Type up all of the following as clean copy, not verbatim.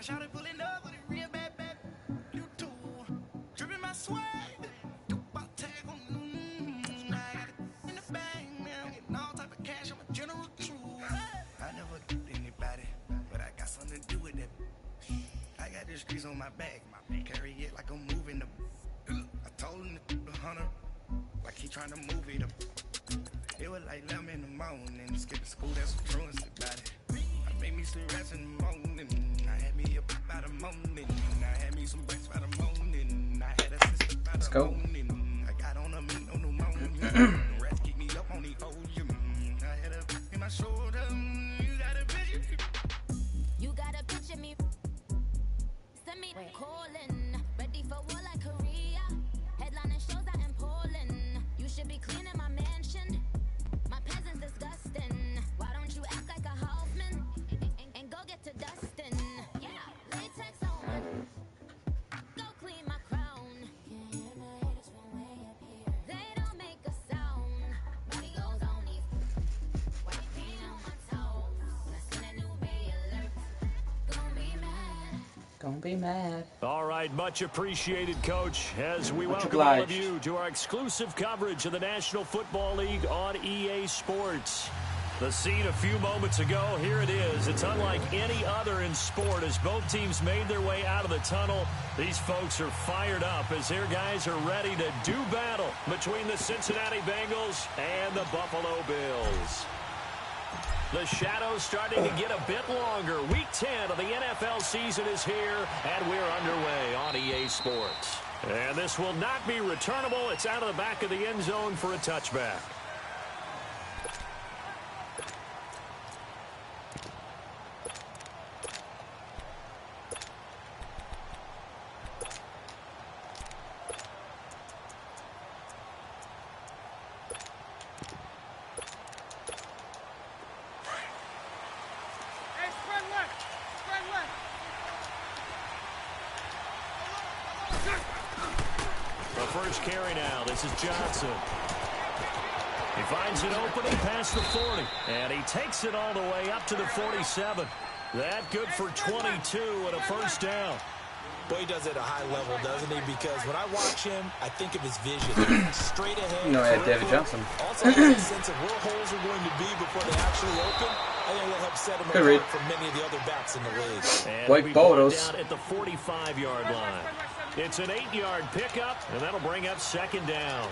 shot it pulling up with a real bad bad. You too. Dripping my swag. Do my tag on. I got it in the bag, man. Getting all type of cash. I'm a general true. I never did anybody, but I got something to do with that. I got the streets on my back. Carry it like I'm moving the. I told him to the hunter, like he trying to move it up. It was like 11 in the morning. Skipping school, that's what truancy about it. I made me some rest in the morning. I had me up by the morning. I had me some breaks by the morning. I had a sister by the morning. I got on a mint on the morning. The rest keep me up on the ocean. I had a in my shoulder. You got a picture. You got a picture me. Send me calling. Ready for war like Korea. Headlining shows out in Poland. You should be cleaning my mansion. My peasants disgusting. Why don't you act like a Hoffman and go get to Dustin? Yeah, latex on. Go clean my crown. Can't hear the haters from way up here. They don't make a sound. Body goes on these. Why they peeing on my toes? When I send a new ray alert, gonna be mad. Don't be mad. All right, much appreciated, Coach, as we welcome all of you to our exclusive coverage of the National Football League on EA Sports. The scene a few moments ago, here it is. It's unlike any other in sport as both teams made their way out of the tunnel. These folks are fired up as their guys are ready to do battle between the Cincinnati Bengals and the Buffalo Bills. The shadow's starting to get a bit longer. Week 10 of the NFL season is here, and we're underway on EA Sports. And this will not be returnable. It's out of the back of the end zone for a touchback. First carry now. This is Johnson. He finds an opening past the 40, and he takes it all the way up to the 47. That good for 22 and a first down. Boy, he does it at a high level, doesn't he? Because when I watch him, I think of his vision. Straight ahead. You know, David Johnson. Also has a sense of where holes are going to be before they actually open. I think will help set him apart from many of the other backs in the league. And we down at the 45-yard line. It's an 8-yard pickup, and that'll bring up second down.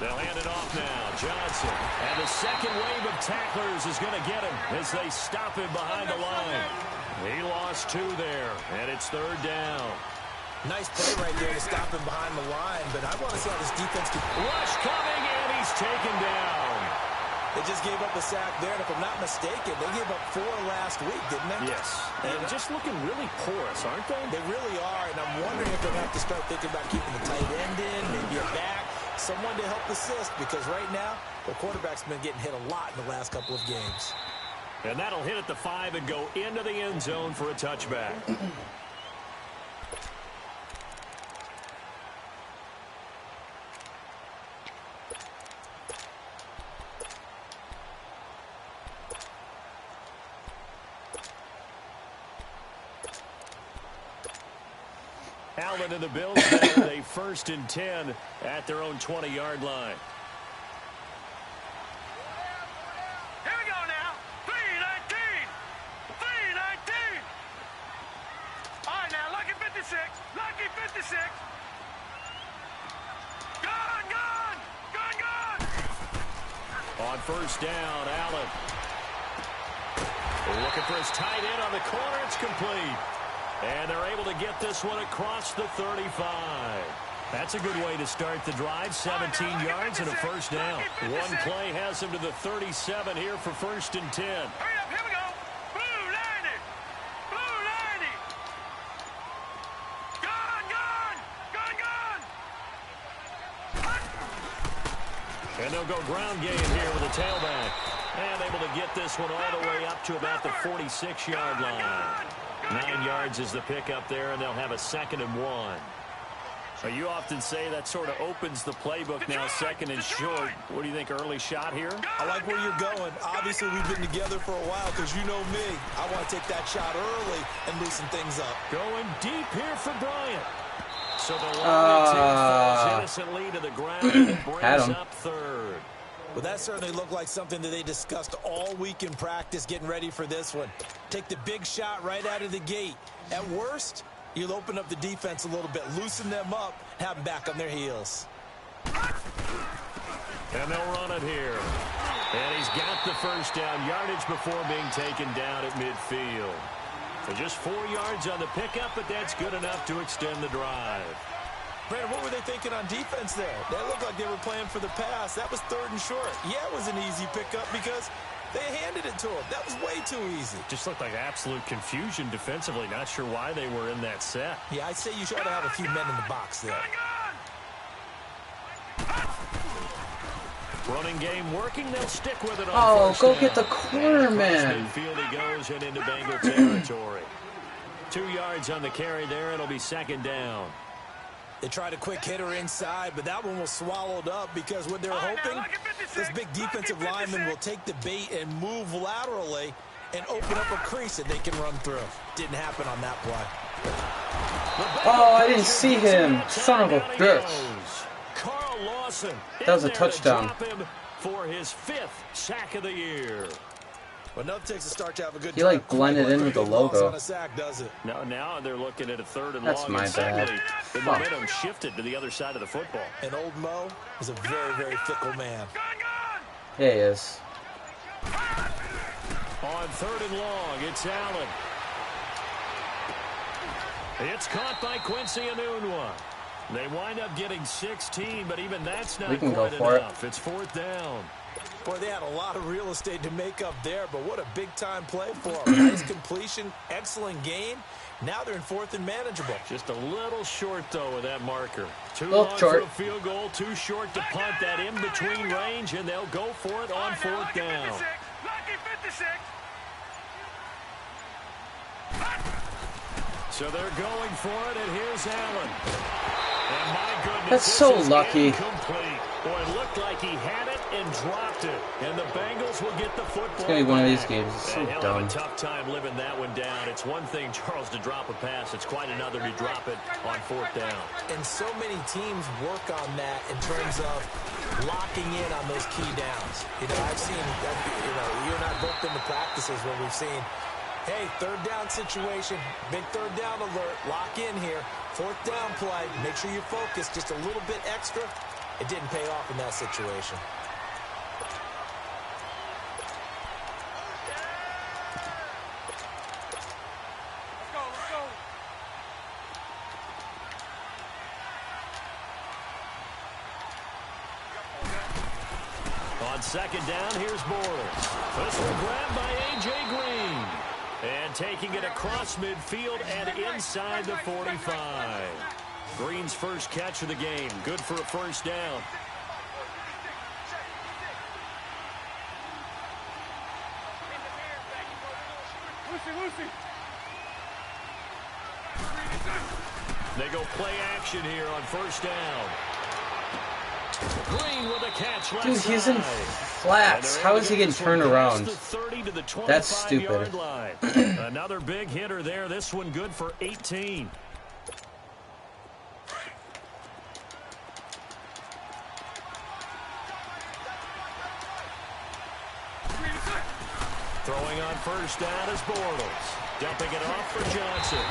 They'll hand it off now. Johnson. And the second wave of tacklers is going to get him as they stop him behind the line. He lost 2 there, and it's third down. Nice play right there to stop him behind the line, but I want to see how this defense can... Rush coming, and he's taken down. They just gave up a sack there, and if I'm not mistaken, they gave up 4 last week, didn't they? Yes. And just looking really porous, aren't they? They really are, and I'm wondering if they're going to have to start thinking about keeping the tight end in, maybe a back, someone to help assist, because right now, the quarterback's been getting hit a lot in the last couple of games. And that'll hit at the 5 and go into the end zone for a touchback. Allen and the Bills with a 1st and 10 at their own 20-yard line. Here we go now. 319. 319. All right, now, lucky 56. Lucky 56. Gone, gone. Gone, gone. On first down, Allen. Looking for his tight end on the corner. It's complete. And they're able to get this one across the 35. That's a good way to start the drive. 17 yards and a first down. One play has him to the 37 here for 1st and 10. Hurry up, here we go. Blue 90. Blue 90. Gone, gone. Gone, gone. And they'll go ground game here with a tailback. And able to get this one all the way up to about the 46-yard line. 9 yards is the pickup there, and they'll have a 2nd and 1. Well, you often say that sort of opens the playbook now, second and short. What do you think, early shot here? I like where you're going. Obviously, we've been together for a while because you know me. I want to take that shot early and loosen things up. Going deep here for Bryant. So the long falls innocently to the ground and brings up third. Well, that certainly looked like something that they discussed all week in practice getting ready for this one. Take the big shot right out of the gate. At worst, you'll open up the defense a little bit, loosen them up, have them back on their heels. And they'll run it here. And he's got the first down yardage before being taken down at midfield. So just 4 yards on the pickup, but that's good enough to extend the drive. Brandon, what were they thinking on defense there? They looked like they were playing for the pass. That was 3rd and short. Yeah, it was an easy pickup because they handed it to him. That was way too easy. Just looked like absolute confusion defensively. Not sure why they were in that set. Yeah, I'd say you try to have a few men in the box there. Running game working. They'll stick with it on Oh, go down. get the corner, man. Midfield he goes and into Bengal territory. 2 yards on the carry there. It'll be second down. They tried a quick hitter inside, but that one was swallowed up because what they're hoping, this big defensive lineman will take the bait and move laterally and open up a crease that they can run through. Didn't happen on that play. Oh, I didn't see him. Son of a bitch. Carl Lawson. That was a touchdown. For his 5th sack of the year. Well, nothing takes a start to have a good He like blended in with the logo. On a sack, does it? Now they're looking at a 3rd and That's long. my and bad. suddenly the momentum shifted to the other side of the football. And old Mo is a very, very fickle man. Yeah, he is. On 3rd and long, it's Allen. It's caught by Quincy Enunwa. They wind up getting 16, but even that's not We can quite go for enough. It's 4th down. Boy, they had a lot of real estate to make up there, but what a big-time play for them. Nice completion, excellent gain. Now they're in 4th and manageable. Just a little short, though, with that marker. Too Little long short. for a field goal, too short to punt that in-between range, and they'll go for it on 4th down. So they're going for it, and here's Allen. And my goodness, That's so lucky. Incomplete. Boy, it looked like he had it and dropped it. And the Bengals will get the football. It's going to be one of these back. games. It's so And he'll dumb. have a tough time living that one down. It's one thing, Charles, to drop a pass. It's quite another to drop it on 4th down. And so many teams work on that in terms of locking in on those key downs. You know, I've seen, you and I both been to practices where we've seen, hey, 3rd down situation, big 3rd down alert, lock in here. 4th down play, make sure you focus just a little bit extra. It didn't pay off in that situation. On 2nd down, here's Bortles. This one grabbed by A.J. Green. And taking it across midfield and inside the 45. Green's first catch of the game. Good for a 1st down. They go play action here on 1st down. Green with a catch left Dude, he's in side. flats. How is he getting turned around? That's stupid. Another big hitter there. This one good for 18. Throwing on 1st down is Bortles. Dumping it off for Johnson.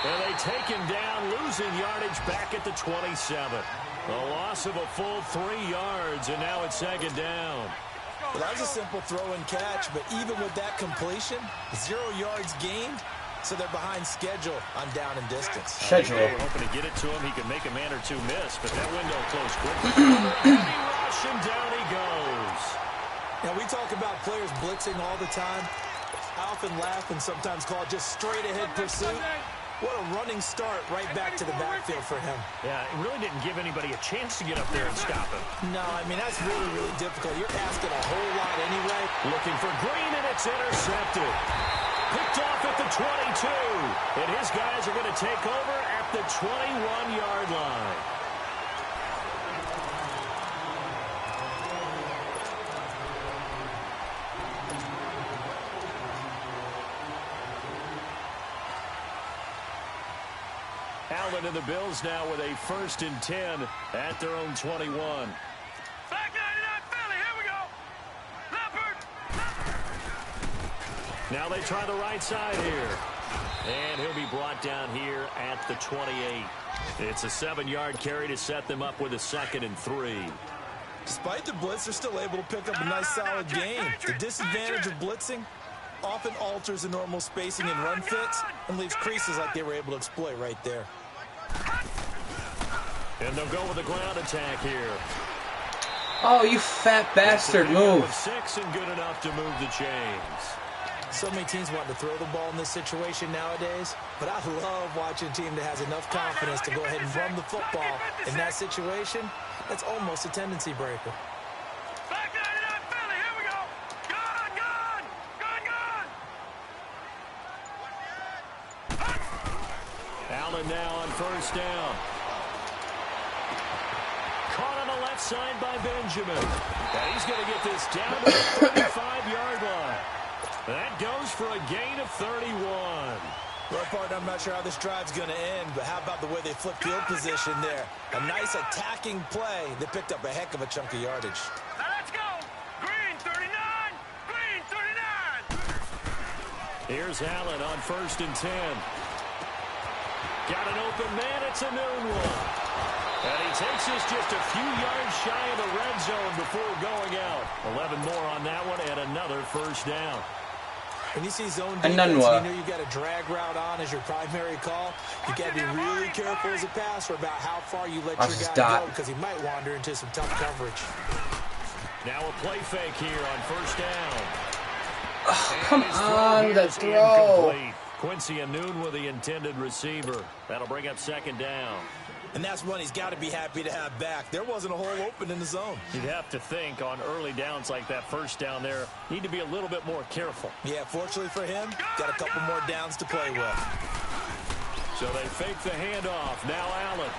And they take him down, losing yardage back at the 27. A loss of a full 3 yards, and now it's 2nd down. Well, that was a simple throw and catch, but even with that completion, 0 yards gained, so they're behind schedule on down and distance. Schedule. They were hoping to get it to him. He could make a man or two miss, but that window closed quickly. Rush, and down he goes. Now, we talk about players blitzing all the time. I often laugh and sometimes call it just straight-ahead pursuit. What a running start right back to the backfield for him. Yeah, it really didn't give anybody a chance to get up there and stop him. No, I mean, that's really, really difficult. You're asking a whole lot anyway. Looking for Green, and it's intercepted. Picked off at the 22. And his guys are going to take over at the 21-yard line. Allen and the Bills now with a 1st and 10 at their own 21. Back 99 Philly, here we go. Leopard. Now they try the right side here. And he'll be brought down here at the 28. It's a 7-yard carry to set them up with a 2nd and 3. Despite the blitz, they're still able to pick up a nice solid gain. The disadvantage of blitzing often alters the normal spacing and run fits and leaves creases like they were able to exploit right there. And they'll go with a ground attack here. Oh, you fat bastard, move. 6 and good enough to move the chains. So many teams want to throw the ball in this situation nowadays, but I love watching a team that has enough confidence to go ahead and run the football. In that situation, that's almost a tendency breaker. Back 99 Philly, here we go. Gone, gone, gone, gone. Allen now on 1st down. Caught on the left side by Benjamin. And he's going to get this down to the 35-yard line. That goes for a gain of 31. Well, partner, I'm not sure how this drive's going to end, but how about the way they flipped field position there? A nice attacking play that picked up a heck of a chunk of yardage. Now let's go. Green 39. Green 39. Here's Allen on 1st and 10. Got an open man. It's a noon one. And he takes this just a few yards shy of the red zone before going out. 11 more on that one and another 1st down. When you see zone defense, you know you've got a drag route on as your primary call. You got to be really careful as a passer about how far you let your guy go because he might wander into some tough coverage. Now a play fake here on 1st down. Oh, come on, the throw. Incomplete. Quincy Anoon with the intended receiver. That'll bring up 2nd down. And that's one he's got to be happy to have back. There wasn't a hole open in the zone. You'd have to think on early downs like that 1st down there, need to be a little bit more careful. Yeah, fortunately for him, got a couple more downs to play with. So they fake the handoff. Now Allen.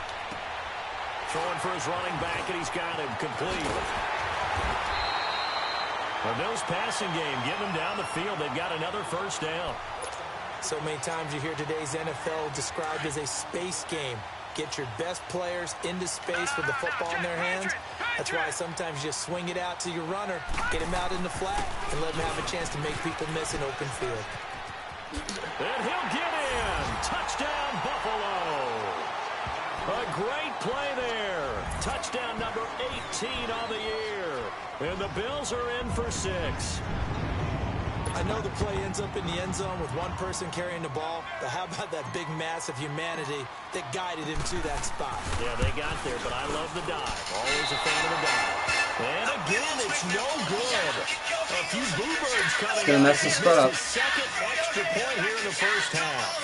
Throwing for his running back, and he's got him complete. The Bills passing game, getting them down the field. They've got another 1st down. So many times you hear today's NFL described as a space game. Get your best players into space with the football in their hands. That's why sometimes you just swing it out to your runner, get him out in the flat, and let him have a chance to make people miss an open field. And he'll get in. Touchdown, Buffalo. A great play there. Touchdown number 18 on the year. And the Bills are in for 6. I know the play ends up in the end zone with one person carrying the ball, but how about that big mass of humanity that guided him to that spot? Yeah, they got there, but I love the dive. Always a fan of the dive. And again, it's no good. A few bluebirds coming gonna mess this spot up. Second extra point here in the 1st half.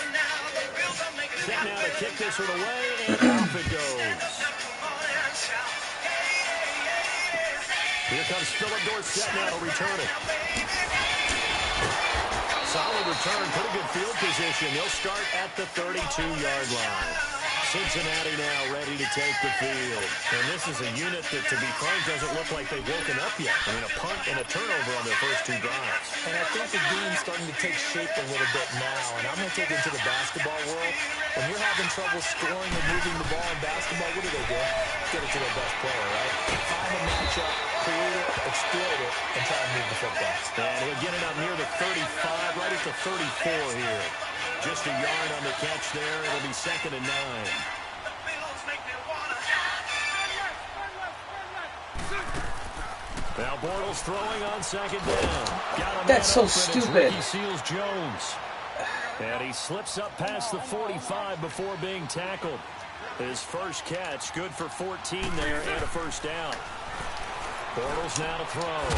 Set now to kick this one away, and off it goes. Here comes Philip Dorsett now to return it. Solid return, pretty good field position. They'll start at the 32-yard line. Cincinnati now ready to take the field. And this is a unit that, to be frank, doesn't look like they've woken up yet. I mean, a punt and a turnover on their first 2 drives. And I think the game's starting to take shape a little bit now. And I'm going to take it into the basketball world. When you're having trouble scoring and moving the ball in basketball, what do? Get it to their best player, right? Find a matchup, create it, exploit it, and try to move the football. And he'll get it up near the 35, right at the 34 here. Just a yard on the catch there. It'll be 2nd and 9. Now Bortles throwing on 2nd down. That's so stupid. Seals Jones. And he slips up past the 45 before being tackled. His first catch, good for 14 there and a 1st down. Bortles now to throw.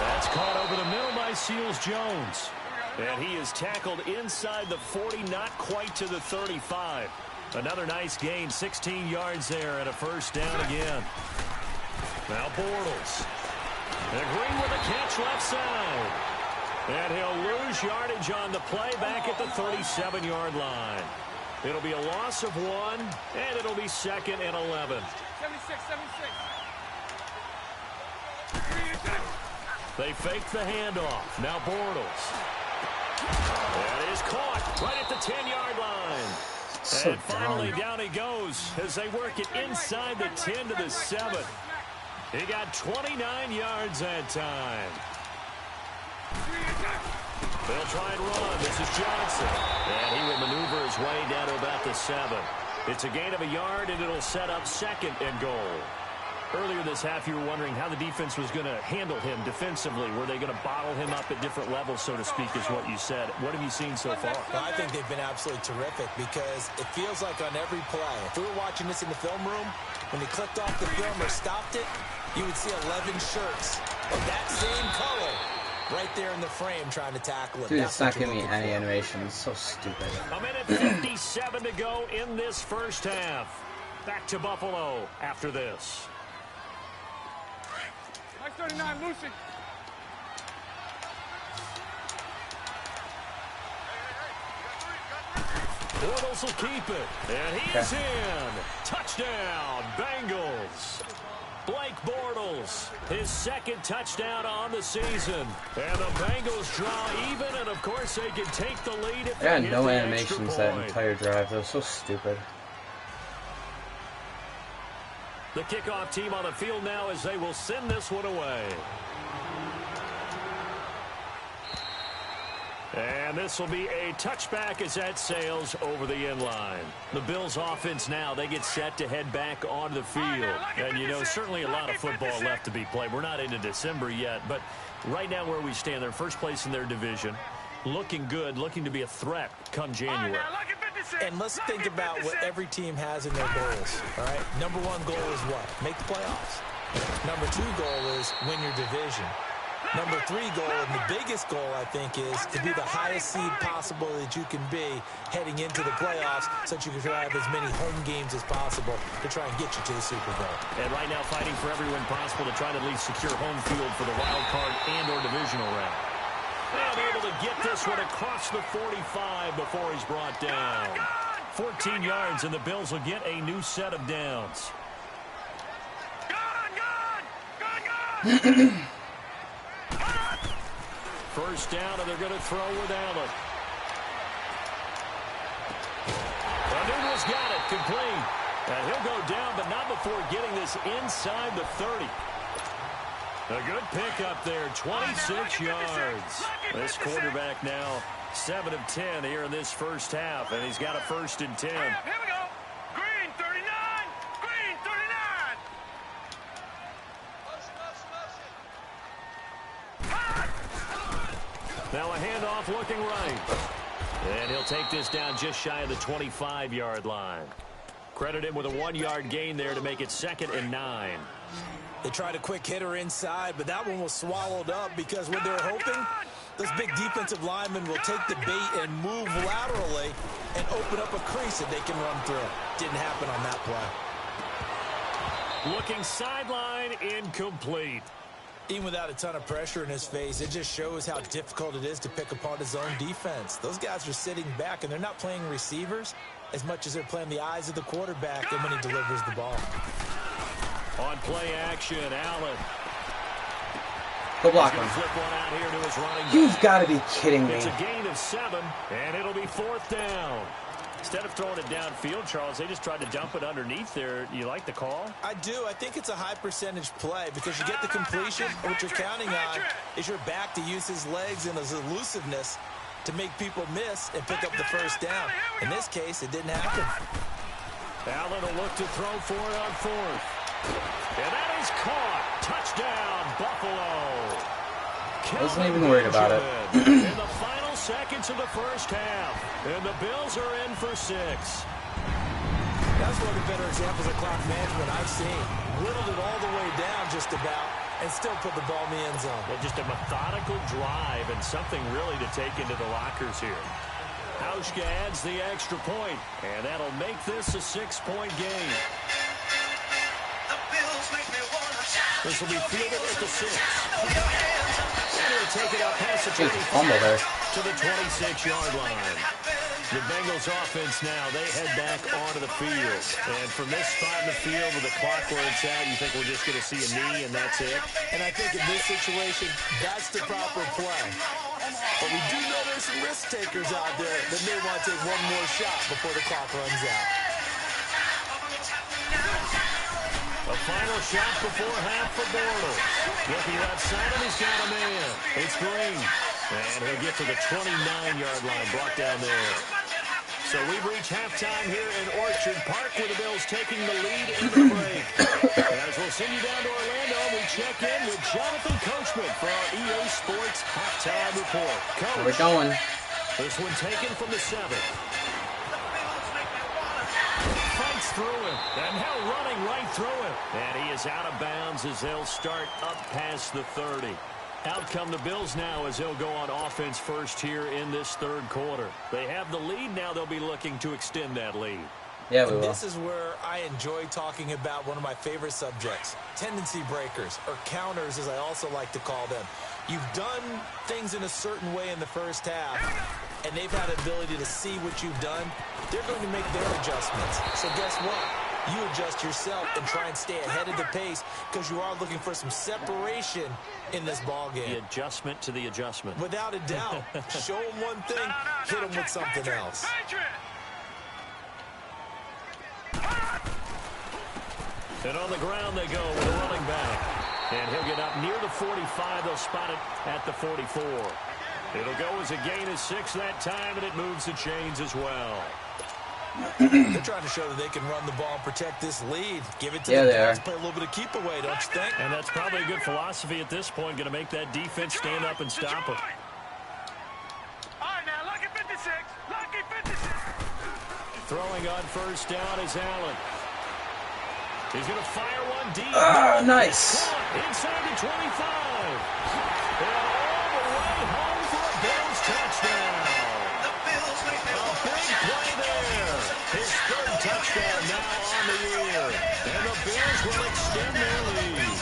That's caught over the middle by Seals Jones. And he is tackled inside the 40, not quite to the 35. Another nice gain, 16 yards there and a 1st down again. Now Bortles. And Green with a catch left side. And he'll lose yardage on the play back at the 37-yard line. It'll be a loss of 1, and it'll be 2nd and 11. 76. They fake the handoff. Now Bortles. That is caught right at the 10-yard line. So and finally dumb. down he goes as they work it inside the 10 to the 7. He got 29 yards that time. They'll try and run. This is Johnson. And he will maneuver his way down to about the 7. It's a gain of a yard, and it'll set up 2nd and goal. Earlier this half, you were wondering how the defense was going to handle him defensively. Were they going to bottle him up at different levels, so to speak, is what you said. What have you seen so far? Well, I think they've been absolutely terrific because it feels like on every play, if we were watching this in the film room, when he clicked off the film or stopped it, you would see 11 shirts of that same color right there in the frame trying to tackle it. Dude, it's not giving me any animation. It's so stupid. A minute 57 to go in this first half. Back to Buffalo after this. 39, Lucy. Bortles will keep it. And he is in. Touchdown, Bengals. Blake Bortles, his 2nd touchdown on the season. And the Bengals draw even, and of course they can take the lead if I had they no hit the animations extra that point. entire drive. That was so stupid. The kickoff team on the field now as they will send this one away. And this will be a touchback as that sails over the end line. The Bills offense now, they get set to head back onto the field. And, you know, certainly a lot of football left to be played. We're not into December yet, but right now where we stand, they're first place in their division. Looking good, looking to be a threat come January. And let's think about what every team has in their goals, all right? Number 1 goal is what? Make the playoffs. Number 2 goal is win your division. Number 3 goal, and the biggest goal, I think, is to be the highest seed possible that you can be heading into the playoffs so that you can have as many home games as possible to try and get you to the Super Bowl. And right now fighting for every win possible to try to at least secure home field for the wild card and or divisional round. And able to get this one across the 45 before he's brought down. 14 yards, and the Bills will get a new set of downs. First down, and they're going to throw with Allen. Newell's got it, complete. And he'll go down, but not before getting this inside the 30. A good pickup there, 26 yards. This quarterback now 7 of 10 here in this first half, and he's got a 1st and 10. Here we go. Green 39. Green 39. Now a handoff looking right. And he'll take this down just shy of the 25-yard line. Credit him with a 1-yard gain there to make it 2nd and 9. They tried a quick hitter inside, but that one was swallowed up because what they're hoping, those big defensive linemen will take the bait and move laterally and open up a crease that they can run through. Didn't happen on that play. Looking sideline, incomplete. Even without a ton of pressure in his face, it just shows how difficult it is to pick apart his own defense. Those guys are sitting back, and they're not playing receivers as much as they're playing the eyes of the quarterback and when he delivers the ball. On play action, Allen. Go block him. Flip one out here to his running You've back. got to be kidding me. It's a gain of 7, and it'll be 4th down. Instead of throwing it downfield, Charles, they just tried to dump it underneath there. You like the call? I do. I think it's a high percentage play because you get the completion. And what you're counting on is your back to use his legs and his elusiveness to make people miss and pick up the first down. In this case, it didn't happen. Allen will look to throw for it on 4th. And that is caught. Touchdown, Buffalo. I wasn't even worried about it. In the final seconds of the first half. And the Bills are in for 6. That's one of the better examples of clock management I've seen. Whittled it all the way down just about and still put the ball in the end zone. Well, just a methodical drive and something really to take into the lockers here. Hauschka adds the extra point, and that'll make this a 6-point game. This will be fielded at the 6. And he'll take it out past the 25 to the 26-yard line. The Bengals offense now, they head back onto the field. And from this spot in the field with the clock where it's at, you think we're just going to see a knee and that's it? And I think in this situation, that's the proper play. But we do know there's some risk takers out there that may want to take one more shot before the clock runs out. A final shot before half for Bortles. Looking left side, and he's got a man. It's Green. And he'll get to the 29-yard line, brought down there. So we've reached halftime here in Orchard Park, where the Bills taking the lead in the break. As we'll send you down to Orlando, we check in with Jonathan Coachman for our EA Sports Halftime Report. Coach, where we going? This one taken from the 7th. Fights through him, and now running right through him. And he is out of bounds as they'll start up past the 30. Out come the Bills now as they'll go on offense first here in this third quarter. They have the lead now. They'll be looking to extend that lead. Yeah, we will. This is where I enjoy talking about one of my favorite subjects, tendency breakers, or counters as I also like to call them. You've done things in a certain way in the first half, and they've had the ability to see what you've done. They're going to make their adjustments. So guess what? You adjust yourself and try and stay ahead of the pace because you are looking for some separation in this ball game. The adjustment to the adjustment. Without a doubt. Show them one thing, hit them with something else. And on the ground they go with a running back. And he'll get up near the 45. They'll spot it at the 44. It'll go as a gain of 6 that time, and it moves the chains as well. They're trying to show that they can run the ball and protect this lead. Give it to the guys, play a little bit of keep away, don't you think? And that's probably a good philosophy at this point, going to make that defense stand up and stop it. All right, now, lucky 56. Lucky 56. Throwing on first down is Allen. He's going to fire one deep. Nice. Inside the 25. And all the way home for a Bills touchdown. A big play there. His third touchdown now on the year. And the Bills will extend their lead.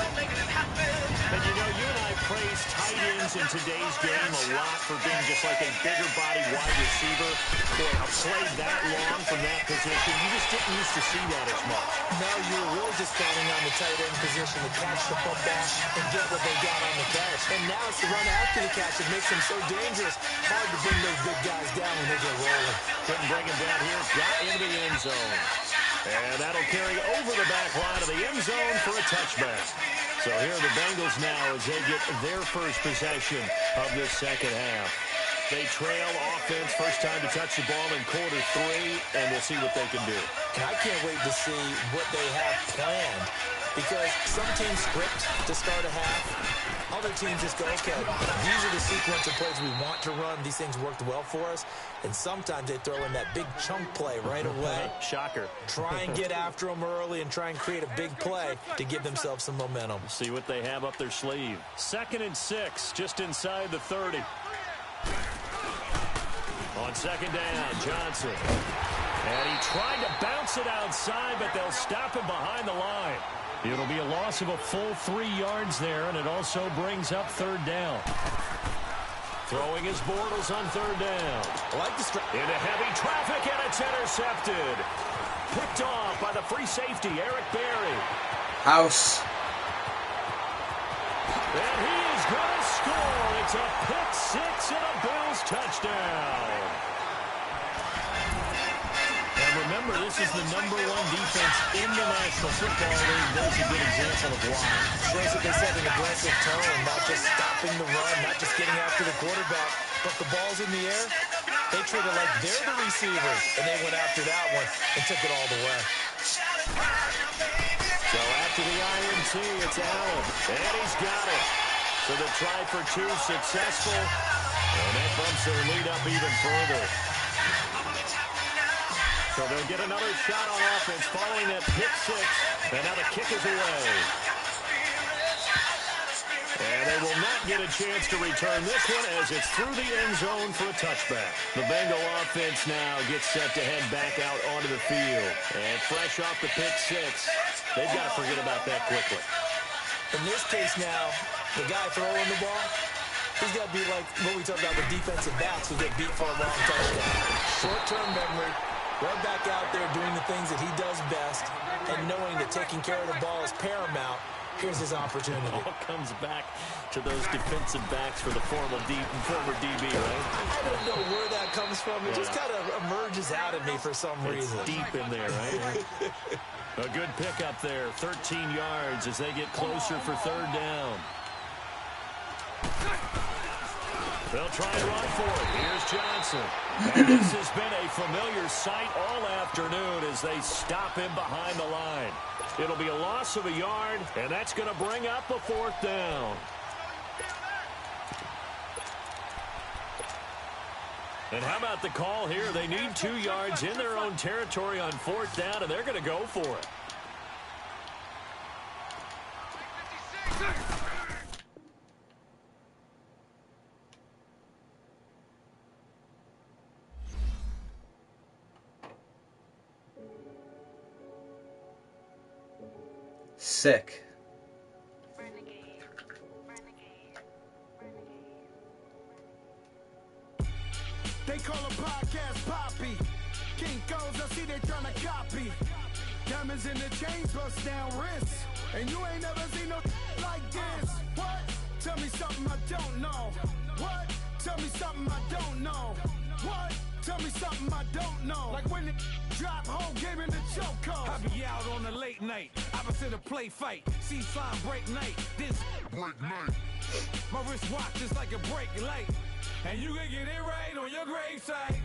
And you know, you and I praise tight ends in today's game a lot for being just like a bigger body wide receiver. Boy, a play that long from that position, you just didn't used to see that as much. No, you were really just counting on the tight end position to catch the football and get what they got on the catch. And now it's the run after the catch that makes them so dangerous. Hard to bring those big guys down when they get rolling. Couldn't bring him down here. Got into the end zone. And that'll carry over the back line of the end zone for a touchback. So here are the Bengals now as they get their first possession of this second half. They trail offense, first time to touch the ball in quarter 3, and we'll see what they can do. And I can't wait to see what they have planned, because some teams script to start a half. Other teams just go, okay, these are the sequence of plays we want to run. These things worked well for us. And sometimes they throw in that big chunk play right away. Shocker. Try and get after them early and try and create a big play to give themselves some momentum. See what they have up their sleeve. 2nd and 6, just inside the 30. On second down, Johnson. And he tried to bounce it outside, but they'll stop him behind the line. It'll be a loss of a full 3 yards there, and it also brings up third down. Throwing his Bortles on third down. I like the into heavy traffic, and it's intercepted. Picked off by the free safety, Eric Berry. House. And he is going to score. It's a pick 6 and a Bills touchdown. And remember, this is the #1 defense in the National Football League. There's a good example of why. Shows that they set an aggressive tone, not just stopping the run, not just getting after the quarterback, but the ball's in the air. They treat it like they're the receivers, and they went after that one and took it all the way. So after the INT, it's Allen, and he's got it. So the try for 2 successful, and that bumps their lead up even further. So they'll get another shot on offense following that pick 6, and now the kick is away. And they will not get a chance to return this one as it's through the end zone for a touchback. The Bengal offense now gets set to head back out onto the field. And fresh off the pick 6, they've got to forget about that quickly. In this case now, the guy throwing the ball, he's got to be like what we talked about, the defensive backs who get beat for a long touchdown. Short-term memory, run back out there doing the things that he does best, and knowing that taking care of the ball is paramount. Here's his opportunity. All comes back to those defensive backs for the former DB, right? I don't don't know where that comes from. It just kind of emerges out at me for some reason. It's deep in there, right? A good pickup there, 13 yards as they get closer for third down. They'll try and run for it. Here's Johnson. And this has been a familiar sight all afternoon as they stop him behind the line. It'll be a loss of a yard, and that's going to bring up a fourth down. And how about the call here? They need 2 yards in their own territory on fourth down, and they're going to go for it. Sick. They call a podcast Poppy. Kinkos, I see they tryna copy. Diamonds in the chains, bust down wrists. And you ain't never seen no like this. What? Tell me something I don't know. What? Tell me something I don't know. What? Tell me something I don't know. Like when it drop whole game in the chokehold. I be out on a late night, opposite a play fight. See slime break night, this break night. My wristwatch is like a brake light. And you can get it right on your gravesite.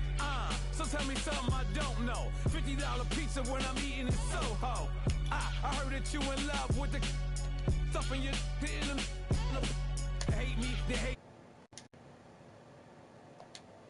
So tell me something I don't know. $50 pizza when I'm eating in Soho. I heard that you in love with the stuff in your hate me, they hate